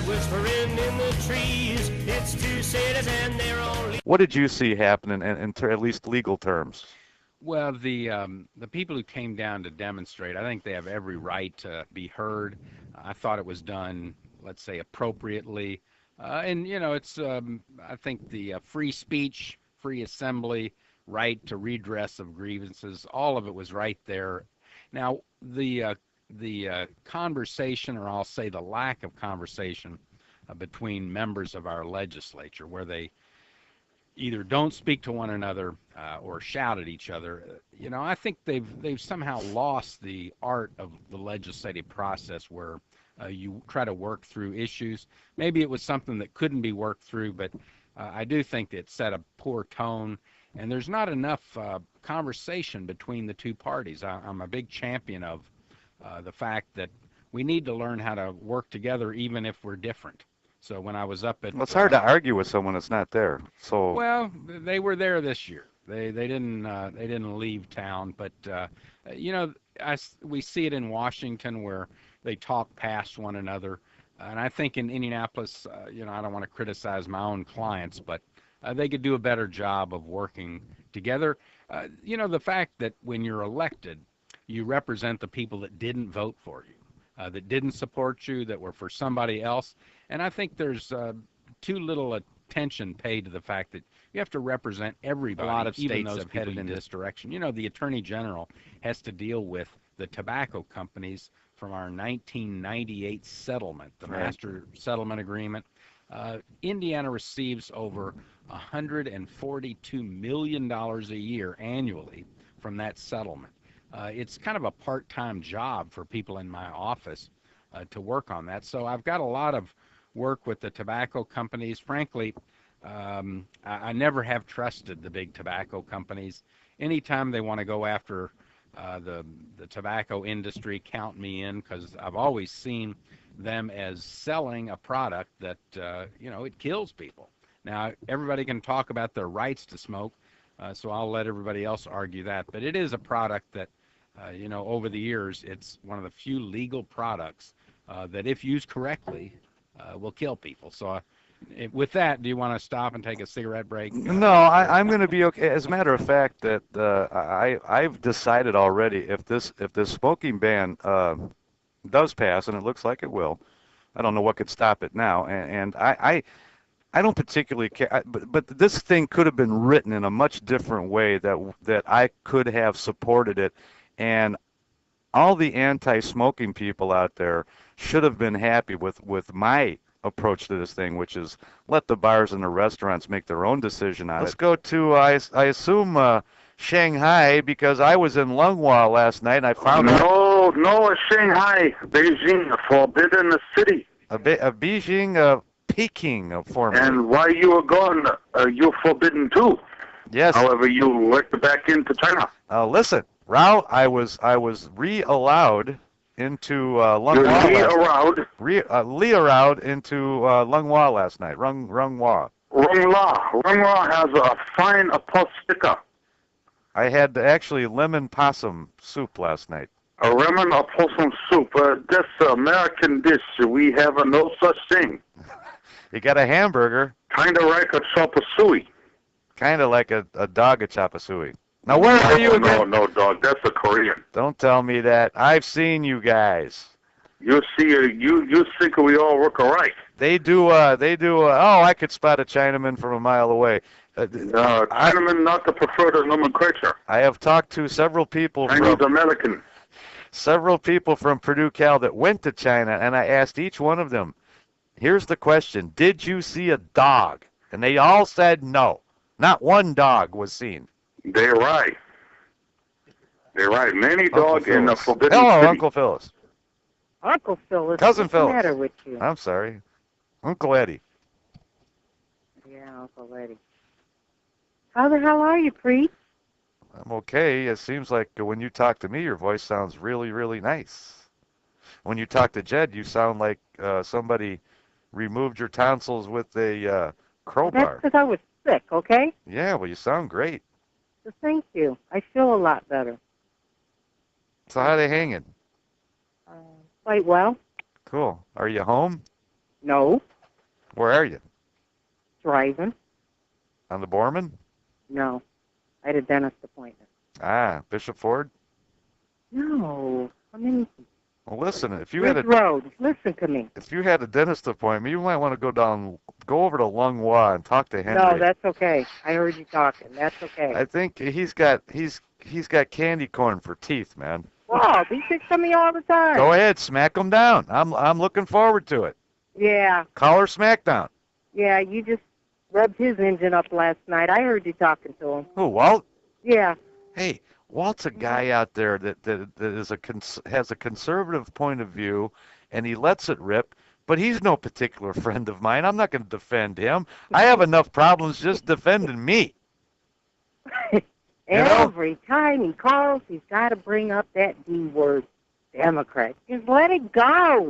whispering in the trees. It's two cities and they're only... What did you see happening in at least legal terms? Well, the people who came down to demonstrate, I think they have every right to be heard. I thought it was done, let's say, appropriately. And, you know, it's, I think the free speech, free assembly, right to redress of grievances, all of it was right there. Now, the conversation, or I'll say the lack of conversation between members of our legislature, where they either don't speak to one another or shout at each other. You know, I think they've somehow lost the art of the legislative process, where you try to work through issues. Maybe it was something that couldn't be worked through, but I do think it set a poor tone, and there's not enough conversation between the two parties. I'm a big champion of the fact that we need to learn how to work together even if we're different. So when I was up at... Well, it's hard to argue with someone that's not there. So... Well, they were there this year. They didn't leave town, but you know, we see it in Washington where they talk past one another, and I think in Indianapolis, you know, I don't want to criticize my own clients, but they could do a better job of working together. You know, the fact that when you're elected, you represent the people that didn't vote for you, that didn't support you, that were for somebody else. And I think there's too little attention paid to the fact that you have to represent everybody. A lot of states have headed in this direction. You know, the Attorney General has to deal with the tobacco companies from our 1998 settlement, the Master Settlement Agreement. Indiana receives over $142 million a year annually from that settlement. It's kind of a part-time job for people in my office to work on that. So I've got a lot of work with the tobacco companies. Frankly, I never have trusted the big tobacco companies. Anytime they want to go after the tobacco industry, count me in, because I've always seen them as selling a product that, you know, it kills people. Now, everybody can talk about their rights to smoke, so I'll let everybody else argue that. But it is a product that, you know, over the years, it's one of the few legal products that, if used correctly, will kill people. So with that, do you want to stop and take a cigarette break? No, I'm going to be okay. As a matter of fact, that I've decided already, if this smoking ban does pass, and it looks like it will, I don't know what could stop it now, and I don't particularly care, but this thing could have been written in a much different way that I could have supported it, and all the anti-smoking people out there should have been happy with my approach to this thing, which is let the bars and the restaurants make their own decision on it. Let's go to, I assume, Shanghai, because I was in Lunghwa last night and I found No, Shanghai, Beijing, a forbidden city. Beijing, Peking, formerly. And while you were gone, you're forbidden too. Yes. However, you went back into China. Listen, Rao, I was re-allowed into Lunghwa. Re-allowed into Lunghwa last night. Runghwa. Runghwa has a fine postica. I had actually lemon possum soup last night. A lemon opossum soup. This American dish, we have no such thing. You got a hamburger. Kind of like a chop suey. Kind of like a dog chop suey. Now, where are you again? No, dog. That's a Korean. Don't tell me that. I've seen you guys. You see, you think we all work all right. They do. Oh, I could spot a Chinaman from a mile away. Chinaman not the preferred nomenclature. I have talked to several people Chinese-American. Several people from Purdue Cal that went to China, and I asked each one of them, here's the question, did you see a dog? And they all said no. Not one dog was seen. They're right. Many dogs in the forbidden city. Hello, city. Uncle Phyllis. Uncle Phyllis. Cousin Phyllis. What's the matter with you? I'm sorry. Uncle Eddie. Yeah, Uncle Eddie. How the hell are you, Preet? I'm okay. It seems like when you talk to me, your voice sounds really, really nice. When you talk to Jed, you sound like somebody removed your tonsils with a crowbar. That's because I was sick, okay? Yeah, well, you sound great. So thank you. I feel a lot better. So how are they hanging? Quite well. Cool. Are you home? No. Where are you? Driving? On the Borman? No. I had a dentist appointment. Ah, Bishop Ford? No. I mean, Well, listen, if you Ridge had a Road. Listen to me. dentist appointment, you might want to go over to Lungwa and talk to Henry. No, that's okay. I heard you talking. That's okay. I think he's got candy corn for teeth, man. Wow, he picks on me all the time. Go ahead, smack him down. I'm looking forward to it. Yeah. Collar smackdown. Yeah, you just rubbed his engine up last night. I heard you talking to him. Who, Walt? Yeah. Hey, Walt's a guy out there that is has a conservative point of view, and he lets it rip. But he's no particular friend of mine. I'm not going to defend him. I have enough problems just defending me. Every time he calls, he's got to bring up that D word, Democrat. Just let it go.